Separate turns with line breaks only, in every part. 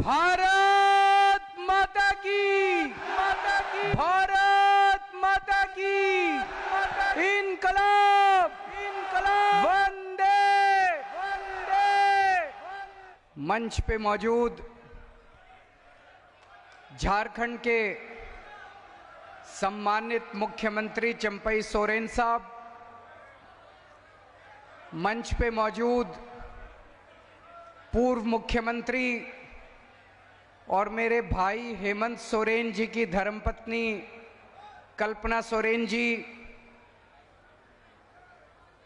भारत माता की, भारत माता की, इनकलाब, वंदे, मंच पे मौजूद झारखंड के सम्मानित मुख्यमंत्री चंपई सोरेन साहब, मंच पे मौजूद पूर्व मुख्यमंत्री और मेरे भाई हेमंत सोरेन जी की धर्मपत्नी कल्पना सोरेन जी,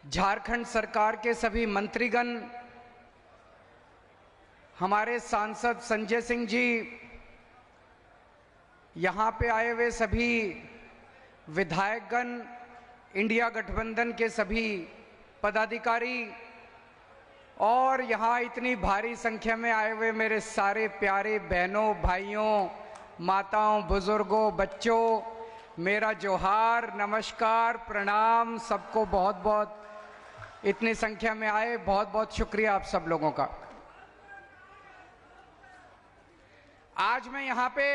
झारखंड सरकार के सभी मंत्रीगण, हमारे सांसद संजय सिंह जी, यहाँ पे आए हुए सभी विधायकगण, इंडिया गठबंधन के सभी पदाधिकारी और यहाँ इतनी भारी संख्या में आए हुए मेरे सारे प्यारे बहनों, भाइयों, माताओं, बुजुर्गों, बच्चों, मेरा जोहार, नमस्कार, प्रणाम सबको। बहुत बहुत इतनी संख्या में आए, बहुत बहुत शुक्रिया आप सब लोगों का। आज मैं यहाँ पे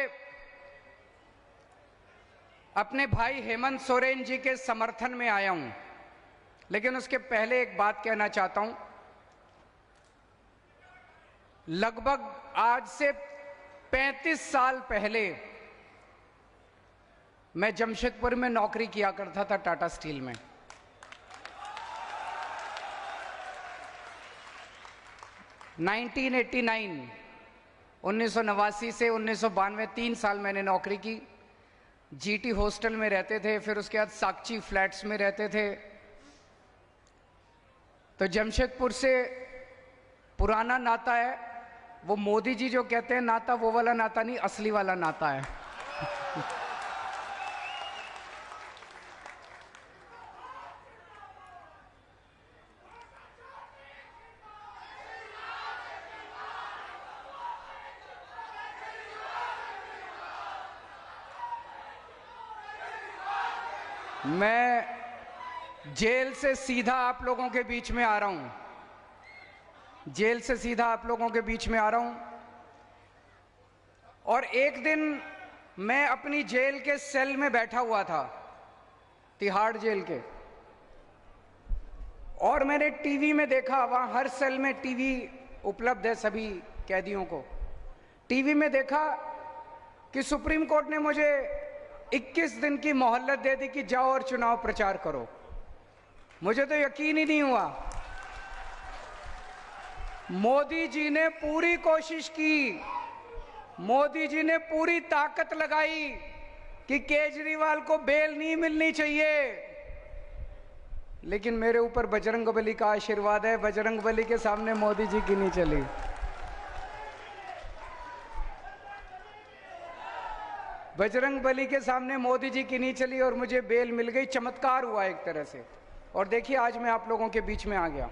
अपने भाई हेमंत सोरेन जी के समर्थन में आया हूं, लेकिन उसके पहले एक बात कहना चाहता हूं। लगभग आज से 35 साल पहले मैं जमशेदपुर में नौकरी किया करता था, टाटा स्टील में। (1989) 1989 से 1992 3 साल मैंने नौकरी की। जीटी हॉस्टल में रहते थे, फिर उसके बाद साक्षी फ्लैट्स में रहते थे। तो जमशेदपुर से पुराना नाता है, वो मोदी जी जो कहते हैं नाता, वो वाला नाता नहीं, असली वाला नाता है। मैं जेल से सीधा आप लोगों के बीच में आ रहा हूं, जेल से सीधा आप लोगों के बीच में आ रहा हूं। और एक दिन मैं अपनी जेल के सेल में बैठा हुआ था, तिहाड़ जेल के, और मैंने टीवी में देखा, वहां हर सेल में टीवी उपलब्ध है सभी कैदियों को। टीवी में देखा कि सुप्रीम कोर्ट ने मुझे 21 दिन की मोहलत दे दी कि जाओ और चुनाव प्रचार करो। मुझे तो यकीन ही नहीं हुआ। मोदी जी ने पूरी कोशिश की, मोदी जी ने पूरी ताकत लगाई कि केजरीवाल को बेल नहीं मिलनी चाहिए, लेकिन मेरे ऊपर बजरंगबली का आशीर्वाद है। बजरंगबली के सामने मोदी जी की नहीं चली। बजरंगबली के सामने मोदी जी की नहीं चली और मुझे बेल मिल गई। चमत्कार हुआ एक तरह से। और देखिए आज मैं आप लोगों के बीच में आ गया।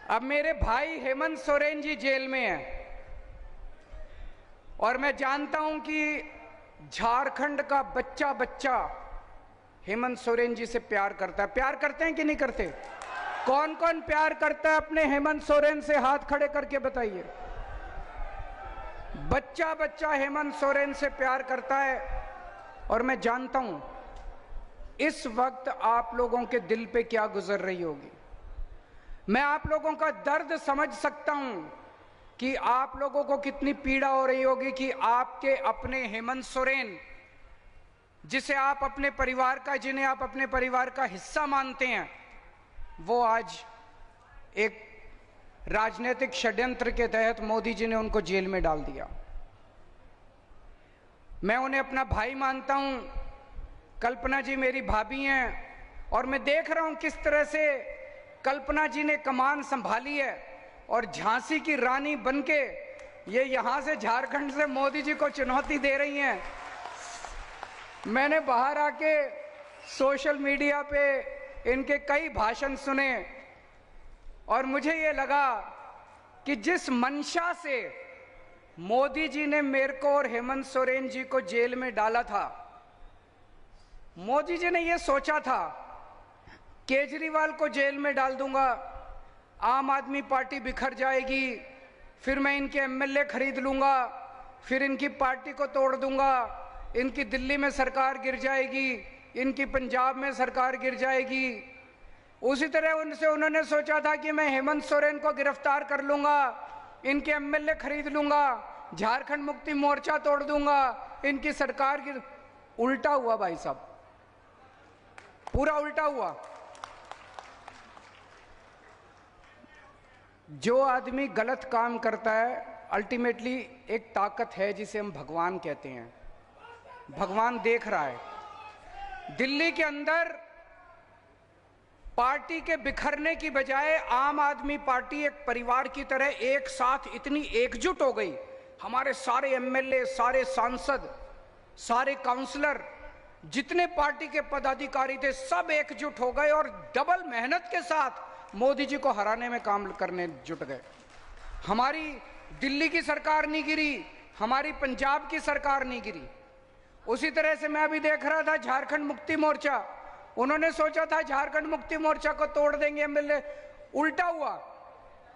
अब मेरे भाई हेमंत सोरेन जी जेल में हैं और मैं जानता हूं कि झारखंड का बच्चा बच्चा हेमंत सोरेन जी से प्यार करता है। प्यार करते हैं कि नहीं करते? कौन कौन प्यार करता है अपने हेमंत सोरेन से? हाथ खड़े करके बताइए। बच्चा बच्चा हेमंत सोरेन से प्यार करता है। और मैं जानता हूं इस वक्त आप लोगों के दिल पे क्या गुजर रही होगी। मैं आप लोगों का दर्द समझ सकता हूं कि आप लोगों को कितनी पीड़ा हो रही होगी कि आपके अपने हेमंत सोरेन, जिसे आप अपने परिवार का, जिन्हें आप अपने परिवार का हिस्सा मानते हैं, वो आज एक राजनीतिक षड्यंत्र के तहत मोदी जी ने उनको जेल में डाल दिया। मैं उन्हें अपना भाई मानता हूं। कल्पना जी मेरी भाभी हैं और मैं देख रहा हूं किस तरह से कल्पना जी ने कमान संभाली है और झांसी की रानी बनके ये यहां से झारखंड से मोदी जी को चुनौती दे रही हैं। मैंने बाहर आके सोशल मीडिया पे इनके कई भाषण सुने और मुझे ये लगा कि जिस मंशा से मोदी जी ने मेरे को और हेमंत सोरेन जी को जेल में डाला था, मोदी जी ने ये सोचा था केजरीवाल को जेल में डाल दूंगा, आम आदमी पार्टी बिखर जाएगी, फिर मैं इनके एमएलए खरीद लूंगा, फिर इनकी पार्टी को तोड़ दूंगा, इनकी दिल्ली में सरकार गिर जाएगी, इनकी पंजाब में सरकार गिर जाएगी। उसी तरह उनसे उन्होंने सोचा था कि मैं हेमंत सोरेन को गिरफ्तार कर लूंगा, इनके एमएलए खरीद लूंगा, झारखंड मुक्ति मोर्चा तोड़ दूंगा, इनकी सरकार गिर। उल्टा हुआ भाई साहब, पूरा उल्टा हुआ। जो आदमी गलत काम करता है, अल्टीमेटली एक ताकत है जिसे हम भगवान कहते हैं। भगवान देख रहा है। दिल्ली के अंदर पार्टी के बिखरने की बजाय आम आदमी पार्टी एक परिवार की तरह एक साथ इतनी एकजुट हो गई। हमारे सारे एमएलए, सारे सांसद, सारे काउंसलर, जितने पार्टी के पदाधिकारी थे, सब एकजुट हो गए और डबल मेहनत के साथ मोदी जी को हराने में काम करने जुट गए। हमारी दिल्ली की सरकार नहीं गिरी, हमारी पंजाब की सरकार नहीं गिरी। उसी तरह से मैं अभी देख रहा था झारखंड मुक्ति मोर्चा, उन्होंने सोचा था झारखंड मुक्ति मोर्चा को तोड़ देंगे एमएलए, उल्टा हुआ।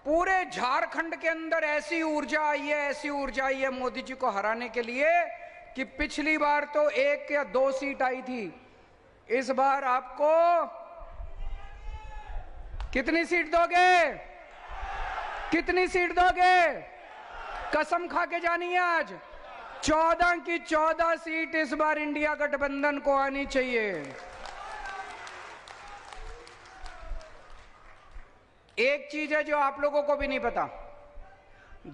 पूरे झारखंड के अंदर ऐसी ऊर्जा आई है, ऐसी ऊर्जा आई है मोदी जी को हराने के लिए कि पिछली बार तो 1 या 2 सीट आई थी, इस बार आपको कितनी सीट दोगे? कितनी सीट दोगे? कसम खा के जानिए आज 14 की 14 सीट इस बार इंडिया गठबंधन को आनी चाहिए। एक चीज है जो आप लोगों को भी नहीं पता,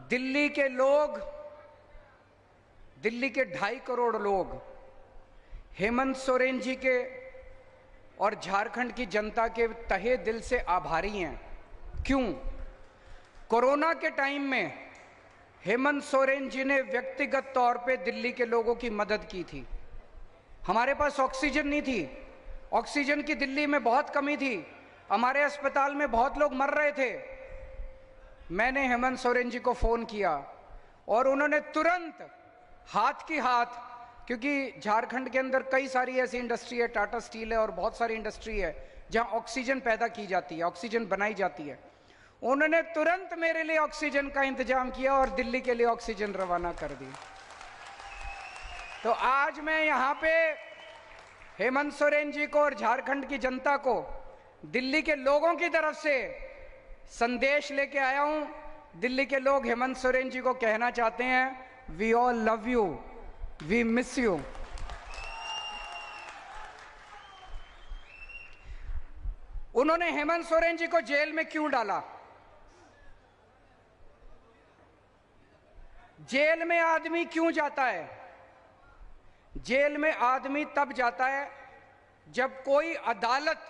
दिल्ली के लोग, दिल्ली के 2.5 करोड़ लोग हेमंत सोरेन जी के और झारखंड की जनता के तहे दिल से आभारी हैं। क्यों? कोरोना के टाइम में हेमंत सोरेन जी ने व्यक्तिगत तौर पे दिल्ली के लोगों की मदद की थी। हमारे पास ऑक्सीजन नहीं थी, ऑक्सीजन की दिल्ली में बहुत कमी थी, हमारे अस्पताल में बहुत लोग मर रहे थे। मैंने हेमंत सोरेन जी को फोन किया और उन्होंने तुरंत हाथ की हाथ, क्योंकि झारखंड के अंदर कई सारी ऐसी इंडस्ट्री है, टाटा स्टील है और बहुत सारी इंडस्ट्री है जहां ऑक्सीजन पैदा की जाती है, ऑक्सीजन बनाई जाती है। उन्होंने तुरंत मेरे लिए ऑक्सीजन का इंतजाम किया और दिल्ली के लिए ऑक्सीजन रवाना कर दी। तो आज मैं यहां पे हेमंत सोरेन जी को और झारखंड की जनता को, दिल्ली के लोगों की तरफ से संदेश लेके आया हूं। दिल्ली के लोग हेमंत सोरेन जी को कहना चाहते हैं, we all love you, we miss you. उन्होंने हेमंत सोरेन जी को जेल में क्यों डाला? जेल में आदमी क्यों जाता है? जेल में आदमी तब जाता है जब कोई अदालत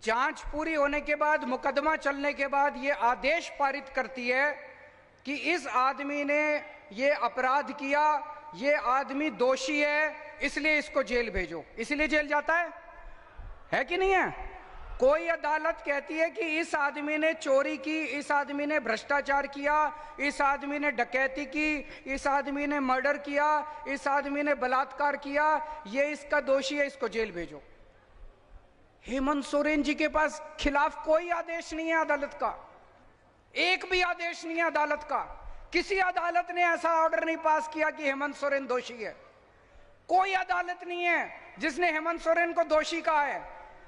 जांच पूरी होने के बाद, मुकदमा चलने के बाद ये आदेश पारित करती है कि इस आदमी ने ये अपराध किया, ये आदमी दोषी है, इसलिए इसको जेल भेजो। इसलिए जेल जाता है कि नहीं है? कोई अदालत कहती है कि इस आदमी ने चोरी की, इस आदमी ने भ्रष्टाचार किया, इस आदमी ने डकैती की, इस आदमी ने मर्डर किया, इस आदमी ने बलात्कार किया, ये इसका दोषी है, इसको जेल भेजो। हेमंत सोरेन जी के पास खिलाफ कोई आदेश नहीं है अदालत का, एक भी आदेश नहीं है अदालत का। किसी अदालत ने ऐसा ऑर्डर नहीं पास किया कि हेमंत सोरेन दोषी है। कोई अदालत नहीं है जिसने हेमंत सोरेन को दोषी कहा है।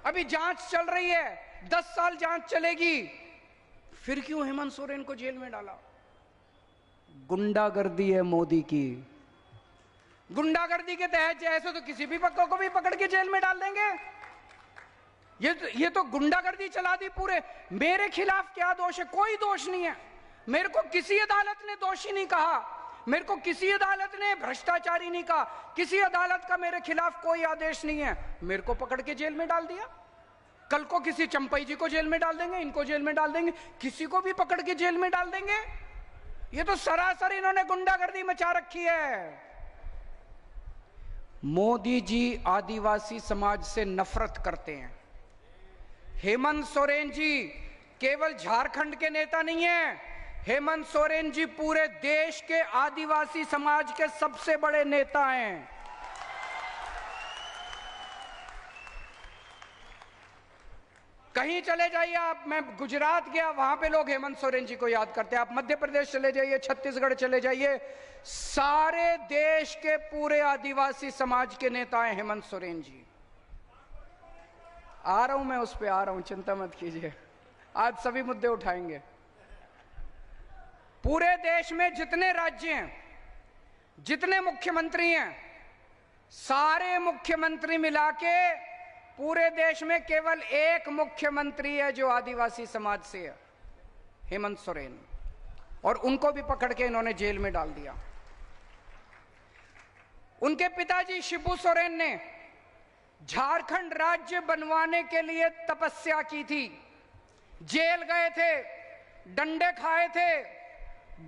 अभी जांच चल रही है, 10 साल जांच चलेगी, फिर क्यों हेमंत सोरेन को जेल में डाला? गुंडागर्दी है मोदी की। गुंडागर्दी के तहत ऐसे तो किसी भी पक्का को भी पकड़ के जेल में डाल देंगे। ये तो गुंडागर्दी चला दी पूरे। मेरे खिलाफ क्या दोष है? कोई दोष नहीं है। मेरे को किसी अदालत ने दोषी नहीं कहा, मेरे को किसी अदालत ने भ्रष्टाचारी नहीं कहा, किसी अदालत का मेरे खिलाफ कोई आदेश नहीं है। मेरे को पकड़ के जेल में डाल दिया। कल को किसी चंपई जी को जेल में डाल देंगे, इनको जेल में डाल देंगे, किसी को भी पकड़ के जेल में डाल देंगे। ये तो सरासर इन्होंने गुंडागर्दी मचा रखी है। मोदी जी आदिवासी समाज से नफरत करते हैं। हेमंत सोरेन जी केवल झारखंड के नेता नहीं है, हेमंत सोरेन जी पूरे देश के आदिवासी समाज के सबसे बड़े नेता हैं। कहीं चले जाइए आप, मैं गुजरात गया, वहां पे लोग हेमंत सोरेन जी को याद करते हैं। आप मध्य प्रदेश चले जाइए, छत्तीसगढ़ चले जाइए, सारे देश के पूरे आदिवासी समाज के नेता हैं हेमंत सोरेन जी। आ रहा हूं मैं, उस पे आ रहा हूं, चिंता मत कीजिए, आज सभी मुद्दे उठाएंगे। पूरे देश में जितने राज्य हैं, जितने मुख्यमंत्री हैं, सारे मुख्यमंत्री मिला के पूरे देश में केवल एक मुख्यमंत्री है जो आदिवासी समाज से है, हेमंत सोरेन, और उनको भी पकड़ के इन्होंने जेल में डाल दिया। उनके पिताजी शिबू सोरेन ने झारखंड राज्य बनवाने के लिए तपस्या की थी, जेल गए थे, डंडे खाए थे,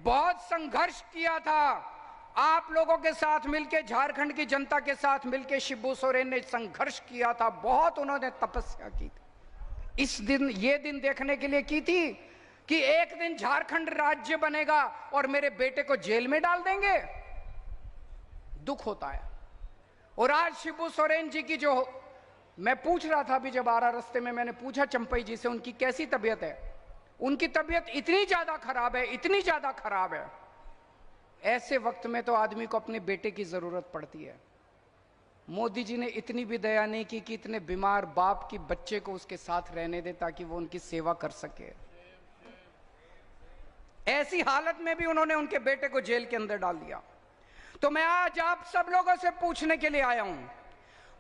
बहुत संघर्ष किया था। आप लोगों के साथ मिलकर, झारखंड की जनता के साथ मिलकर शिबू सोरेन ने संघर्ष किया था, बहुत उन्होंने तपस्या की थी। इस दिन, ये दिन देखने के लिए की थी कि एक दिन झारखंड राज्य बनेगा और मेरे बेटे को जेल में डाल देंगे। दुख होता है। और आज शिबू सोरेन जी की जो, मैं पूछ रहा था अभी जब आ रहा रास्ते में, मैंने पूछा चंपई जी से उनकी कैसी तबीयत है। उनकी तबीयत इतनी ज्यादा खराब है, इतनी ज्यादा खराब है। ऐसे वक्त में तो आदमी को अपने बेटे की जरूरत पड़ती है। मोदी जी ने इतनी भी दया नहीं की कि इतने बीमार बाप की बच्चे को उसके साथ रहने दे ताकि वो उनकी सेवा कर सके। ऐसी हालत में भी उन्होंने उनके बेटे को जेल के अंदर डाल दिया। तो मैं आज आप सब लोगों से पूछने के लिए आया हूं,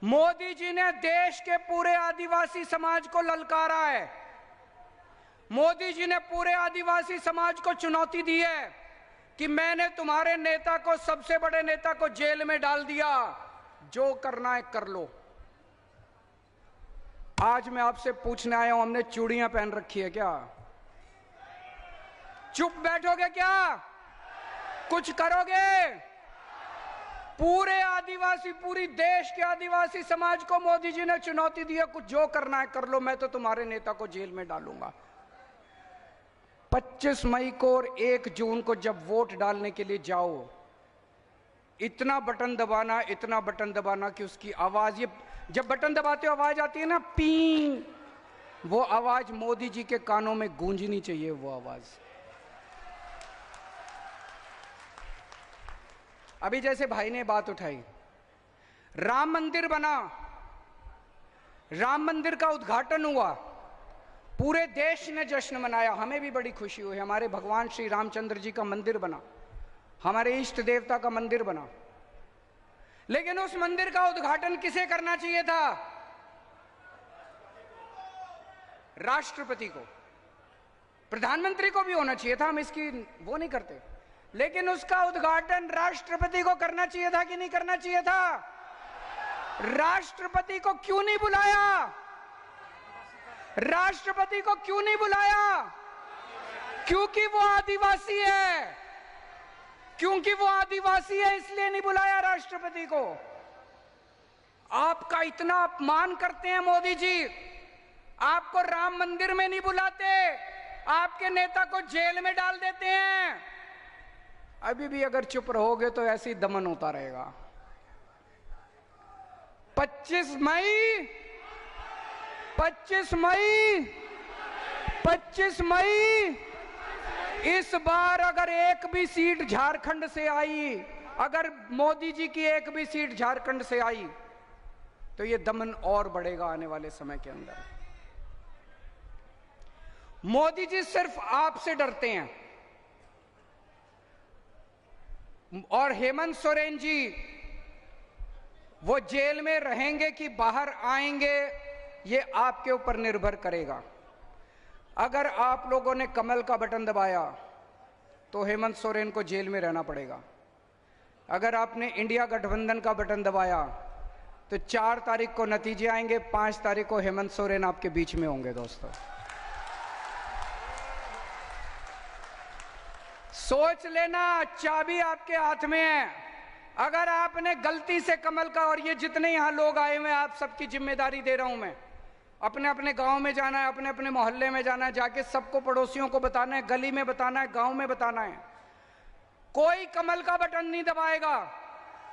मोदी जी ने देश के पूरे आदिवासी समाज को ललकारा है, मोदी जी ने पूरे आदिवासी समाज को चुनौती दी है कि मैंने तुम्हारे नेता को, सबसे बड़े नेता को जेल में डाल दिया, जो करना है कर लो। आज मैं आपसे पूछने आया हूं, हमने चूड़ियां पहन रखी है क्या? चुप बैठोगे क्या? कुछ करोगे? पूरे आदिवासी, पूरी देश के आदिवासी समाज को मोदी जी ने चुनौती दी है, कुछ जो करना है कर लो, मैं तो तुम्हारे नेता को जेल में डालूंगा। 25 मई को और 1 जून को जब वोट डालने के लिए जाओ, इतना बटन दबाना, इतना बटन दबाना कि उसकी आवाज, ये जब बटन दबाते हो आवाज आती है ना, पी, वो आवाज मोदी जी के कानों में गूंजनी चाहिए। वो आवाज अभी जैसे भाई ने बात उठाई, राम मंदिर बना, राम मंदिर का उद्घाटन हुआ, पूरे देश ने जश्न मनाया, हमें भी बड़ी खुशी हुई। हमारे भगवान श्री रामचंद्र जी का मंदिर बना, हमारे इष्ट देवता का मंदिर बना। लेकिन उस मंदिर का उद्घाटन किसे करना चाहिए था? राष्ट्रपति को, प्रधानमंत्री को भी होना चाहिए था, हम इसकी वो नहीं करते। लेकिन उसका उद्घाटन राष्ट्रपति को करना चाहिए था कि नहीं करना चाहिए था? राष्ट्रपति को क्यों नहीं बुलाया? राष्ट्रपति को क्यों नहीं बुलाया? क्योंकि वो आदिवासी है, क्योंकि वो आदिवासी है, इसलिए नहीं बुलाया राष्ट्रपति को। आपका इतना अपमान करते हैं मोदी जी, आपको राम मंदिर में नहीं बुलाते, आपके नेता को जेल में डाल देते हैं। अभी भी अगर चुप रहोगे तो ऐसे ही दमन होता रहेगा। 25 मई 25 मई 25 मई इस बार अगर एक भी सीट झारखंड से आई, अगर मोदी जी की एक भी सीट झारखंड से आई, तो ये दमन और बढ़ेगा आने वाले समय के अंदर। मोदी जी सिर्फ आपसे डरते हैं, और हेमंत सोरेन जी वो जेल में रहेंगे कि बाहर आएंगे, ये आपके ऊपर निर्भर करेगा। अगर आप लोगों ने कमल का बटन दबाया तो हेमंत सोरेन को जेल में रहना पड़ेगा। अगर आपने इंडिया गठबंधन का बटन दबाया तो 4 तारीख को नतीजे आएंगे, 5 तारीख को हेमंत सोरेन आपके बीच में होंगे। दोस्तों, सोच लेना, चाबी आपके हाथ में है। अगर आपने गलती से कमल का, और ये जितने यहां लोग आए हुए हैं, आप सबकी जिम्मेदारी दे रहा हूं मैं, अपने अपने गांव में जाना है, अपने अपने मोहल्ले में जाना है, जाके सबको, पड़ोसियों को बताना है, गली में बताना है, गांव में बताना है। कोई कमल का बटन नहीं दबाएगा।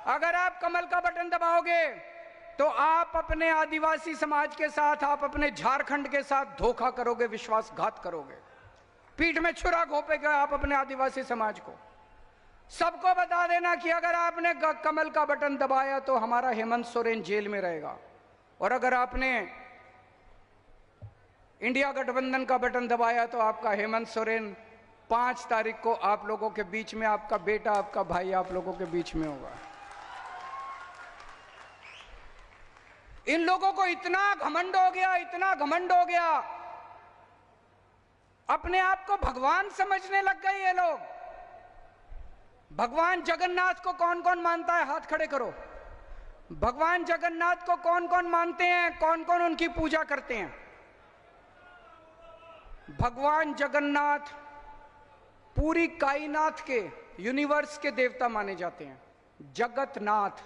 अगर आप कमल का बटन दबाओगे तो आप अपने आदिवासी समाज के साथ, आप अपने झारखंड के साथ धोखा करोगे, विश्वासघात करोगे, पीठ में छुरा घोंपेगे आप अपने आदिवासी समाज को। सबको बता देना कि अगर आपने कमल का बटन दबाया तो हमारा हेमंत सोरेन जेल में रहेगा, और अगर आपने इंडिया गठबंधन का बटन दबाया तो आपका हेमंत सोरेन 5 तारीख को आप लोगों के बीच में, आपका बेटा, आपका भाई आप लोगों के बीच में होगा। इन लोगों को इतना घमंड हो गया, इतना घमंड हो गया, अपने आप को भगवान समझने लग गए ये लोग। भगवान जगन्नाथ को कौन कौन मानता है? हाथ खड़े करो। भगवान जगन्नाथ को कौन कौन मानते हैं? कौन कौन उनकी पूजा करते हैं? भगवान जगन्नाथ पूरी कायनात के, यूनिवर्स के देवता माने जाते हैं। जगतनाथ,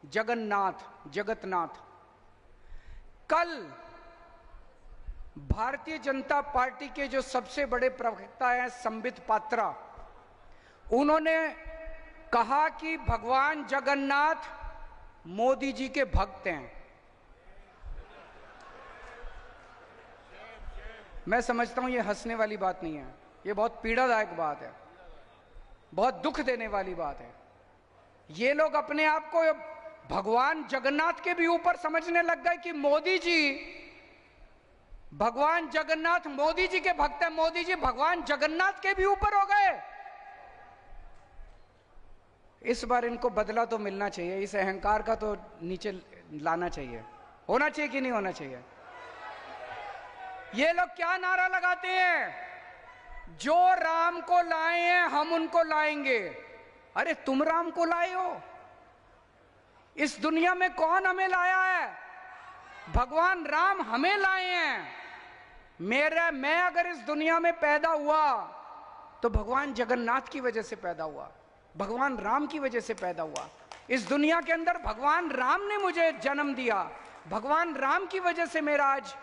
जगन्नाथ, जगतनाथ। कल भारतीय जनता पार्टी के जो सबसे बड़े प्रवक्ता हैं संबित पात्रा, उन्होंने कहा कि भगवान जगन्नाथ मोदी जी के भक्त हैं। मैं समझता हूं ये हंसने वाली बात नहीं है, ये बहुत पीड़ादायक बात है, बहुत दुख देने वाली बात है। ये लोग अपने आप को भगवान जगन्नाथ के भी ऊपर समझने लग गए कि मोदी जी, भगवान जगन्नाथ मोदी जी के भक्त हैं, मोदी जी भगवान जगन्नाथ के भी ऊपर हो गए। इस बार इनको बदला तो मिलना चाहिए, इस अहंकार का तो नीचे लाना चाहिए। होना चाहिए कि नहीं होना चाहिए? ये लोग क्या नारा लगाते हैं? जो राम को लाए हैं हम उनको लाएंगे। अरे तुम राम को लाए हो? इस दुनिया में कौन हमें लाया है? भगवान राम हमें लाए हैं। मैं अगर इस दुनिया में पैदा हुआ तो भगवान जगन्नाथ की वजह से पैदा हुआ, भगवान राम की वजह से पैदा हुआ। इस दुनिया के अंदर भगवान राम ने मुझे जन्म दिया, भगवान राम की वजह से मेरा आज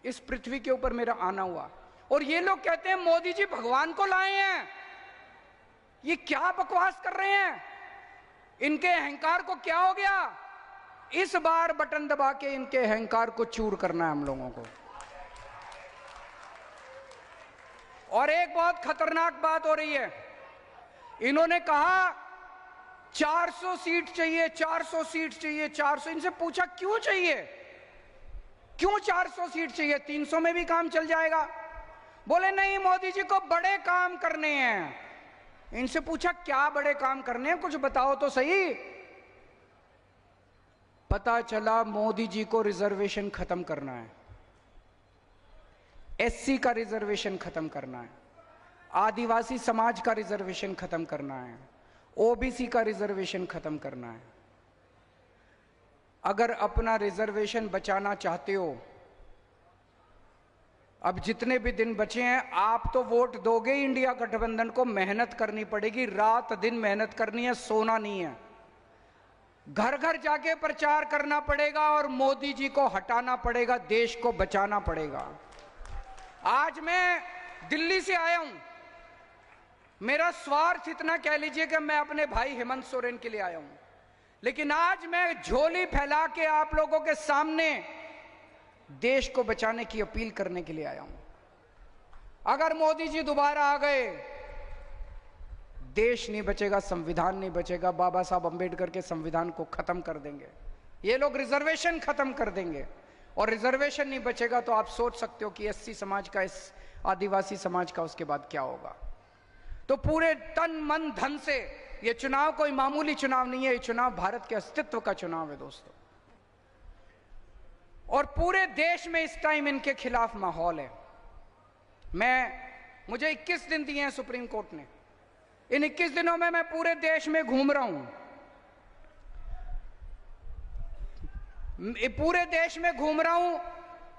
इस पृथ्वी के ऊपर मेरा आना हुआ। और ये लोग कहते हैं मोदी जी भगवान को लाए हैं। ये क्या बकवास कर रहे हैं? इनके अहंकार को क्या हो गया? इस बार बटन दबा के इनके अहंकार को चूर करना है हम लोगों को। और एक बहुत खतरनाक बात हो रही है, इन्होंने कहा 400 सीट चाहिए, 400 सीट चाहिए, 400। इनसे पूछा क्यों चाहिए, क्यों 400 सीट चाहिए? 300 में भी काम चल जाएगा। बोले नहीं, मोदी जी को बड़े काम करने हैं। इनसे पूछा क्या बड़े काम करने हैं, कुछ बताओ तो सही। पता चला मोदी जी को रिजर्वेशन खत्म करना है, एससी का रिजर्वेशन खत्म करना है, आदिवासी समाज का रिजर्वेशन खत्म करना है, ओबीसी का रिजर्वेशन खत्म करना है। अगर अपना रिजर्वेशन बचाना चाहते हो, अब जितने भी दिन बचे हैं आप तो वोट दोगे इंडिया गठबंधन को, मेहनत करनी पड़ेगी, रात दिन मेहनत करनी है, सोना नहीं है। घर घर जाके प्रचार करना पड़ेगा और मोदी जी को हटाना पड़ेगा, देश को बचाना पड़ेगा। आज मैं दिल्ली से आया हूं, मेरा स्वार्थ इतना कह लीजिए कि मैं अपने भाई हेमंत सोरेन के लिए आया हूं, लेकिन आज मैं झोली फैला के आप लोगों के सामने देश को बचाने की अपील करने के लिए आया हूं। अगर मोदी जी दोबारा आ गए, देश नहीं बचेगा, संविधान नहीं बचेगा। बाबा साहब अंबेडकर के संविधान को खत्म कर देंगे, ये लोग रिजर्वेशन खत्म कर देंगे, और रिजर्वेशन नहीं बचेगा तो आप सोच सकते हो कि एससी समाज का, इस आदिवासी समाज का उसके बाद क्या होगा। तो पूरे तन मन धन से, ये चुनाव कोई मामूली चुनाव नहीं है, ये चुनाव भारत के अस्तित्व का चुनाव है दोस्तों। और पूरे देश में इस टाइम इनके खिलाफ माहौल है। मुझे 21 दिन दिए हैं सुप्रीम कोर्ट ने, इन 21 दिनों में मैं पूरे देश में घूम रहा हूं, पूरे देश में घूम रहा हूं।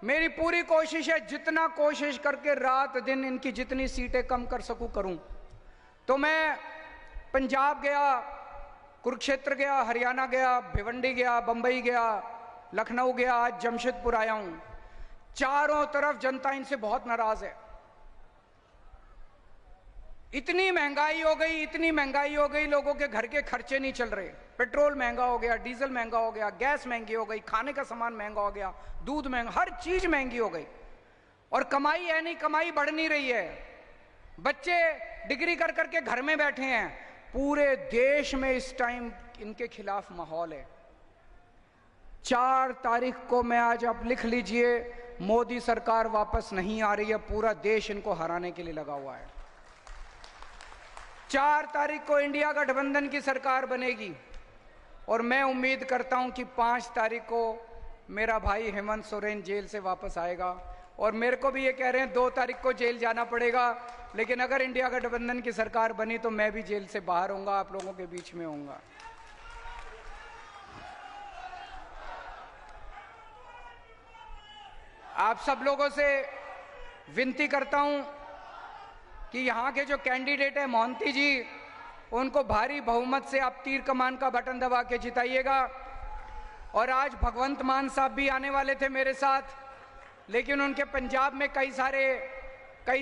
मेरी पूरी कोशिश है, जितना कोशिश करके रात दिन इनकी जितनी सीटें कम कर सकूं करूं। तो मैं पंजाब गया, कुरुक्षेत्र गया, हरियाणा गया, भिवंडी गया, बंबई गया, लखनऊ गया, आज जमशेदपुर आया हूं। चारों तरफ जनता इनसे बहुत नाराज है। इतनी महंगाई हो गई, इतनी महंगाई हो गई, लोगों के घर के खर्चे नहीं चल रहे। पेट्रोल महंगा हो गया, डीजल महंगा हो गया, गैस महंगी हो गई, खाने का सामान महंगा हो गया, दूध महंगा, हर चीज महंगी हो गई। और कमाई है नहीं, कमाई बढ़ नहीं रही है। बच्चे डिग्री कर करके घर में बैठे हैं। पूरे देश में इस टाइम इनके खिलाफ माहौल है। 4 तारीख को मैं आज आप लिख लीजिए, मोदी सरकार वापस नहीं आ रही है। पूरा देश इनको हराने के लिए लगा हुआ है। 4 तारीख को इंडिया गठबंधन की सरकार बनेगी और मैं उम्मीद करता हूं कि 5 तारीख को मेरा भाई हेमंत सोरेन जेल से वापस आएगा। और मेरे को भी ये कह रहे हैं 2 तारीख को जेल जाना पड़ेगा, लेकिन अगर इंडिया गठबंधन की सरकार बनी तो मैं भी जेल से बाहर होऊंगा, आप लोगों के बीच में होऊंगा। आप सब लोगों से विनती करता हूं कि यहां के जो कैंडिडेट है मोहंती जी, उनको भारी बहुमत से आप तीर कमान का बटन दबा के जिताइएगा। और आज भगवंत मान साहब भी आने वाले थे मेरे साथ, लेकिन उनके पंजाब में कई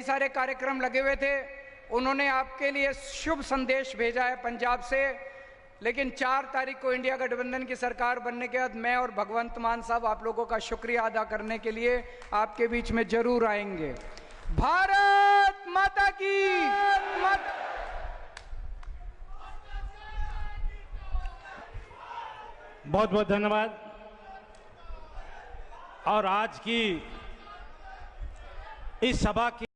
सारे कार्यक्रम लगे हुए थे। उन्होंने आपके लिए शुभ संदेश भेजा है पंजाब से। लेकिन 4 तारीख को इंडिया गठबंधन की सरकार बनने के बाद मैं और भगवंत मान साहब आप लोगों का शुक्रिया अदा करने के लिए आपके बीच में जरूर आएंगे। भारत माता की
बहुत बहुत धन्यवाद। और आज की इस सभा की